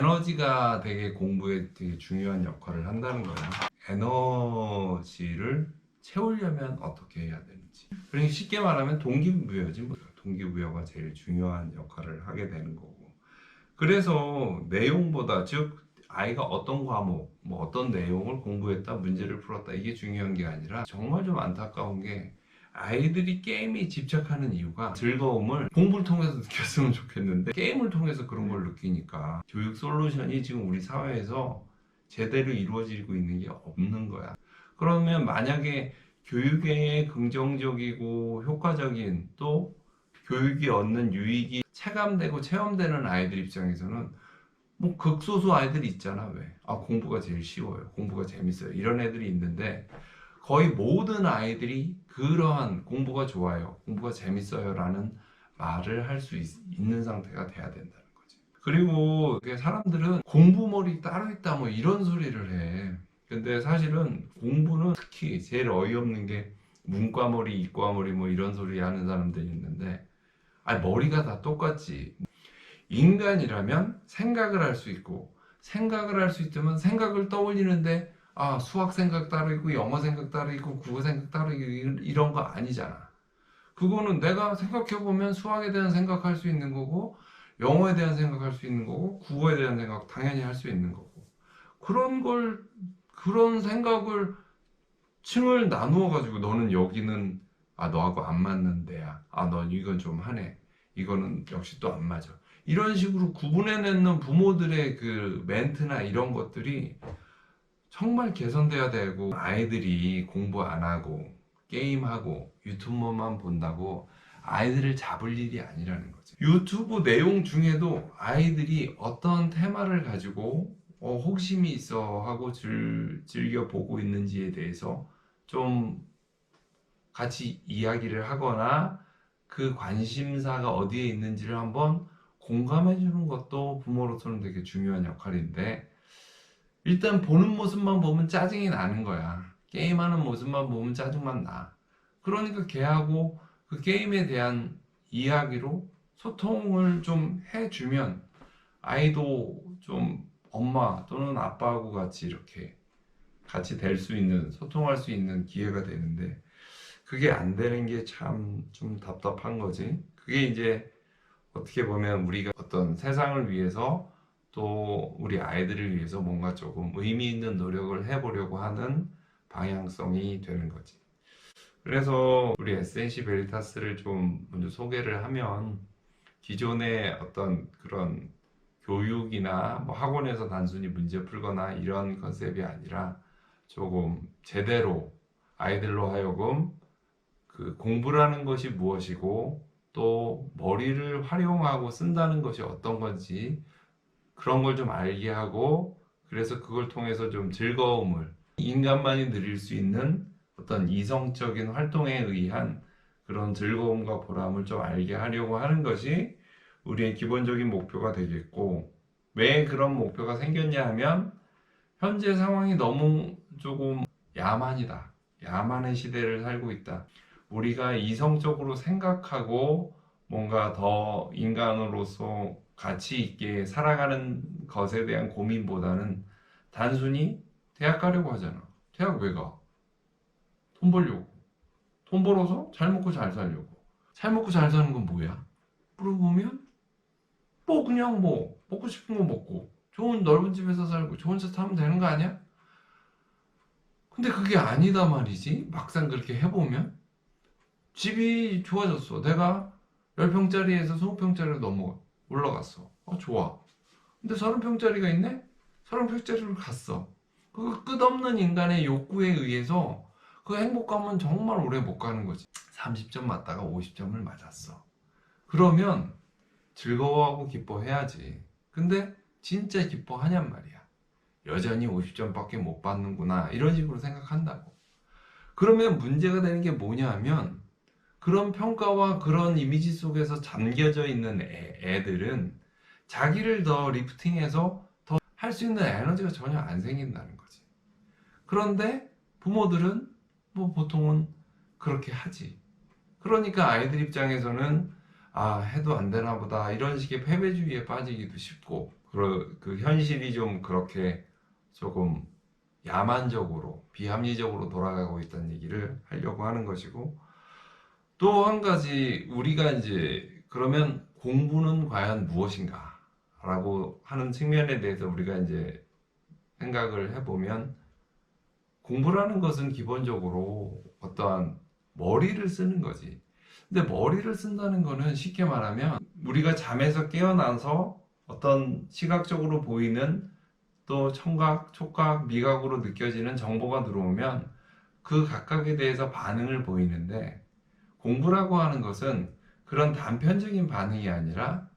에너지가 되게 공부에 되게 중요한 역할을 한다는 거야. 에너지를 채우려면 어떻게 해야 되는지. 그러니까 쉽게 말하면 동기부여지 뭐. 동기부여가 제일 중요한 역할을 하게 되는 거고. 그래서 내용보다, 즉 아이가 어떤 과목, 뭐 어떤 내용을 공부했다, 문제를 풀었다, 이게 중요한 게 아니라, 정말 좀 안타까운 게 아이들이 게임에 집착하는 이유가 즐거움을 공부를 통해서 느꼈으면 좋겠는데 게임을 통해서 그런 걸 느끼니까 교육 솔루션이 지금 우리 사회에서 제대로 이루어지고 있는 게 없는 거야. 그러면 만약에 교육에 긍정적이고 효과적인, 또 교육이 얻는 유익이 체감되고 체험되는 아이들 입장에서는, 뭐 극소수 아이들이 있잖아. 왜? 아, 공부가 제일 쉬워요, 공부가 재밌어요, 이런 애들이 있는데, 거의 모든 아이들이 그러한 공부가 좋아요, 공부가 재밌어요 라는 말을 할 수 있는 상태가 돼야 된다는 거지. 그리고 사람들은 공부머리 따로 있다 뭐 이런 소리를 해. 근데 사실은 공부는, 특히 제일 어이없는 게 문과머리, 이과머리 뭐 이런 소리 하는 사람들이 있는데, 아니 머리가 다 똑같지. 인간이라면 생각을 할 수 있고, 생각을 할 수 있다면 생각을 떠올리는데, 아, 수학 생각 따로 있고 영어 생각 따로 있고 국어 생각 따로 있고 이런 거 아니잖아. 그거는 내가 생각해보면 수학에 대한 생각할 수 있는 거고, 영어에 대한 생각할 수 있는 거고, 국어에 대한 생각 당연히 할 수 있는 거고, 그런 걸, 그런 생각을 층을 나누어 가지고, 너는 여기는 아 너하고 안 맞는 데야, 아 넌 이건 좀 하네, 이거는 역시 또 안 맞아, 이런 식으로 구분해내는 부모들의 그 멘트나 이런 것들이 정말 개선돼야 되고, 아이들이 공부 안 하고 게임하고 유튜브만 본다고 아이들을 잡을 일이 아니라는 거죠. 유튜브 내용 중에도 아이들이 어떤 테마를 가지고 호기심이 있어 하고 즐겨 보고 있는지에 대해서 좀 같이 이야기를 하거나, 그 관심사가 어디에 있는지를 한번 공감해 주는 것도 부모로서는 되게 중요한 역할인데, 일단 보는 모습만 보면 짜증이 나는 거야. 게임하는 모습만 보면 짜증만 나. 그러니까 걔하고 그 게임에 대한 이야기로 소통을 좀 해주면 아이도 좀 엄마 또는 아빠하고 같이 이렇게 같이 될 수 있는, 소통할 수 있는 기회가 되는데, 그게 안 되는 게 참 좀 답답한 거지. 그게 이제 어떻게 보면 우리가 어떤 세상을 위해서, 또 우리 아이들을 위해서 뭔가 조금 의미 있는 노력을 해보려고 하는 방향성이 되는 거지. 그래서 우리 에센시 베리타스를 좀 먼저 소개를 하면, 기존의 어떤 그런 교육이나 뭐 학원에서 단순히 문제 풀거나 이런 컨셉이 아니라, 조금 제대로 아이들로 하여금 그 공부라는 것이 무엇이고, 또 머리를 활용하고 쓴다는 것이 어떤 건지, 그런 걸 좀 알게 하고, 그래서 그걸 통해서 좀 즐거움을, 인간만이 누릴 수 있는 어떤 이성적인 활동에 의한 그런 즐거움과 보람을 좀 알게 하려고 하는 것이 우리의 기본적인 목표가 되겠고, 왜 그런 목표가 생겼냐 하면, 현재 상황이 너무 조금 야만이다, 야만의 시대를 살고 있다. 우리가 이성적으로 생각하고 뭔가 더 인간으로서 가치 있게 살아가는 것에 대한 고민보다는, 단순히 대학 가려고 하잖아. 대학 왜 가? 돈 벌려고. 돈 벌어서 잘 먹고 잘 살려고. 잘 먹고 잘 사는 건 뭐야? 물어보면 뭐 그냥 뭐 먹고 싶은 거 먹고 좋은 넓은 집에서 살고 좋은 차 타면 되는 거 아니야? 근데 그게 아니다 말이지. 막상 그렇게 해보면 집이 좋아졌어. 내가 10평짜리에서 20평짜리로 넘어 올라갔어. 좋아. 근데 30평짜리가 있네? 30평짜리로 갔어. 그 끝없는 인간의 욕구에 의해서 그 행복감은 정말 오래 못 가는 거지. 30점 맞다가 50점을 맞았어. 그러면 즐거워하고 기뻐해야지. 근데 진짜 기뻐하냔 말이야. 여전히 50점밖에 못 받는구나, 이런 식으로 생각한다고. 그러면 문제가 되는 게 뭐냐 하면, 그런 평가와 그런 이미지 속에서 잠겨져 있는 애들은 자기를 더 리프팅해서 더 할 수 있는 에너지가 전혀 안 생긴다는 거지. 그런데 부모들은 뭐 보통은 그렇게 하지. 그러니까 아이들 입장에서는 아, 해도 안 되나 보다, 이런 식의 패배주의에 빠지기도 쉽고, 그 현실이 좀 그렇게 조금 야만적으로 비합리적으로 돌아가고 있다는 얘기를 하려고 하는 것이고, 또 한 가지 우리가 이제 그러면 공부는 과연 무엇인가 라고 하는 측면에 대해서 우리가 이제 생각을 해보면, 공부라는 것은 기본적으로 어떠한 머리를 쓰는 거지. 근데 머리를 쓴다는 거는 쉽게 말하면 우리가 잠에서 깨어나서 어떤 시각적으로 보이는 또 청각, 촉각, 미각으로 느껴지는 정보가 들어오면 그 각각에 대해서 반응을 보이는데, 공부라고 하는 것은 그런 단편적인 반응이 아니라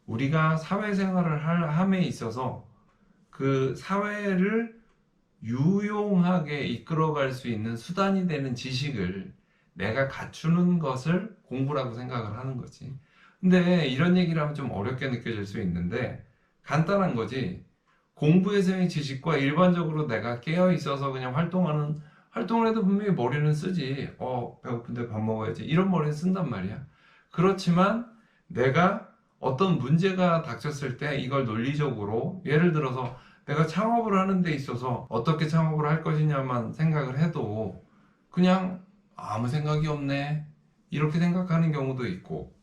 우리가 사회생활을 함에 있어서 그 사회를 유용하게 이끌어갈 수 있는 수단이 되는 지식을 내가 갖추는 것을 공부라고 생각을 하는 거지. 근데 이런 얘기를 하면 좀 어렵게 느껴질 수 있는데 간단한 거지. 공부에서의 지식과 일반적으로 내가 깨어 있어서 그냥 활동을 해도 분명히 머리는 쓰지. 배고픈데 밥 먹어야지. 이런 머리는 쓴단 말이야. 그렇지만 내가 어떤 문제가 닥쳤을 때 이걸 논리적으로, 예를 들어서 내가 창업을 하는 데 있어서 어떻게 창업을 할 것이냐만 생각을 해도 그냥 아무 생각이 없네 이렇게 생각하는 경우도 있고,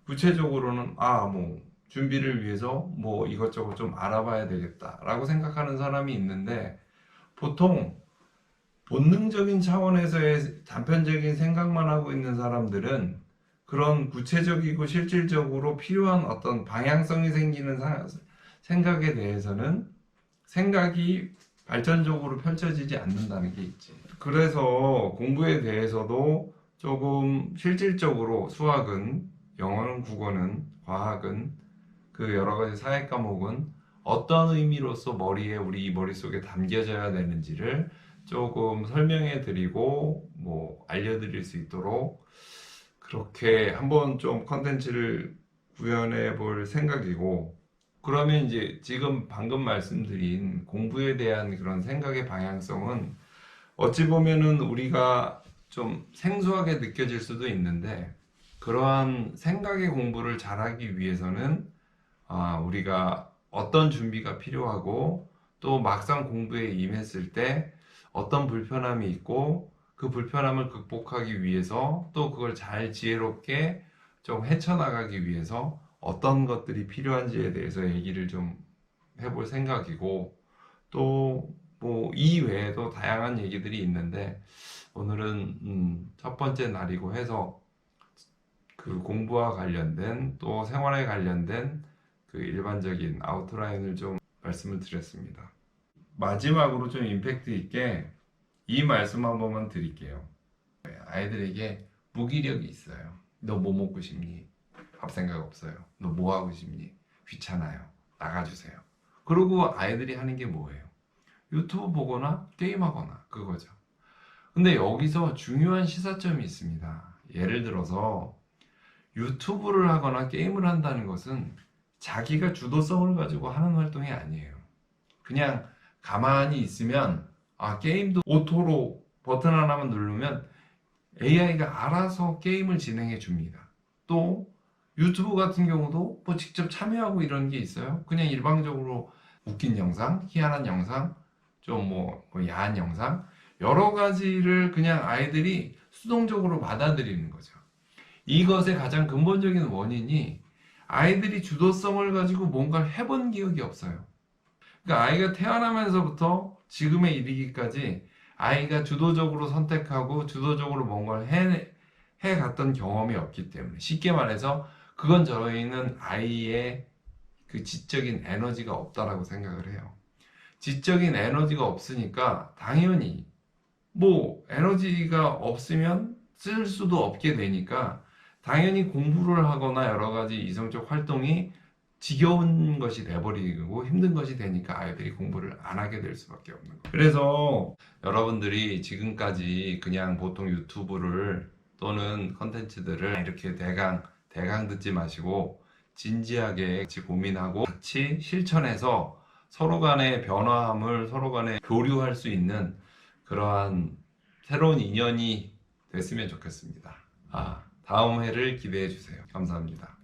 구체적으로는 뭐 준비를 위해서 뭐 이것저것 좀 알아봐야 되겠다 라고 생각하는 사람이 있는데, 보통 본능적인 차원에서의 단편적인 생각만 하고 있는 사람들은 그런 구체적이고 실질적으로 필요한 어떤 방향성이 생기는 생각에 대해서는 생각이 발전적으로 펼쳐지지 않는다는 게 있지. 그래서 공부에 대해서도 조금 실질적으로 수학은, 영어는, 국어는, 과학은, 그 여러 가지 사회 과목은 어떤 의미로서 우리 머릿속에 담겨져야 되는지를 조금 설명해 드리고 뭐 알려드릴 수 있도록 그렇게 한번 좀 컨텐츠를 구현해 볼 생각이고, 그러면 이제 지금 방금 말씀드린 공부에 대한 그런 생각의 방향성은 어찌 보면은 우리가 좀 생소하게 느껴질 수도 있는데, 그러한 생각의 공부를 잘하기 위해서는 우리가 어떤 준비가 필요하고, 또 막상 공부에 임했을 때 어떤 불편함이 있고, 그 불편함을 극복하기 위해서 또 그걸 잘 지혜롭게 좀 헤쳐나가기 위해서 어떤 것들이 필요한지에 대해서 얘기를 좀 해볼 생각이고, 또 뭐 이외에도 다양한 얘기들이 있는데 오늘은 첫 번째 날이고 해서 그 공부와 관련된 또 생활에 관련된 그 일반적인 아웃라인을 좀 말씀을 드렸습니다. 마지막으로 좀 임팩트 있게 이 말씀 한 번만 드릴게요. 아이들에게 무기력이 있어요. 너 뭐 먹고 싶니? 밥 생각 없어요. 너 뭐 하고 싶니? 귀찮아요. 나가주세요. 그리고 아이들이 하는 게 뭐예요? 유튜브 보거나 게임하거나 그거죠. 근데 여기서 중요한 시사점이 있습니다. 예를 들어서 유튜브를 하거나 게임을 한다는 것은 자기가 주도성을 가지고 하는 활동이 아니에요. 그냥 가만히 있으면 게임도 오토로 버튼 하나만 누르면 AI가 알아서 게임을 진행해 줍니다. 또 유튜브 같은 경우도 뭐 직접 참여하고 이런 게 있어요. 그냥 일방적으로 웃긴 영상, 희한한 영상, 좀 뭐 야한 영상, 여러 가지를 그냥 아이들이 수동적으로 받아들이는 거죠. 이것의 가장 근본적인 원인이 아이들이 주도성을 가지고 뭔가를 해본 기억이 없어요. 그러니까 아이가 태어나면서부터 지금에 이르기까지 아이가 주도적으로 선택하고 주도적으로 뭔가를 해갔던 경험이 없기 때문에, 쉽게 말해서 그건 저희는 아이의 그 지적인 에너지가 없다라고 생각을 해요. 지적인 에너지가 없으니까 당연히 뭐 에너지가 없으면 쓸 수도 없게 되니까 당연히 공부를 하거나 여러 가지 이성적 활동이 지겨운 것이 돼버리고 힘든 것이 되니까 아이들이 공부를 안 하게 될 수밖에 없는 거예요. 그래서 여러분들이 지금까지 그냥 보통 유튜브를 또는 컨텐츠들을 이렇게 대강 듣지 마시고 진지하게 같이 고민하고 같이 실천해서 서로 간의 변화함을 서로 간에 교류할 수 있는 그러한 새로운 인연이 됐으면 좋겠습니다. 다음 회를 기대해 주세요. 감사합니다.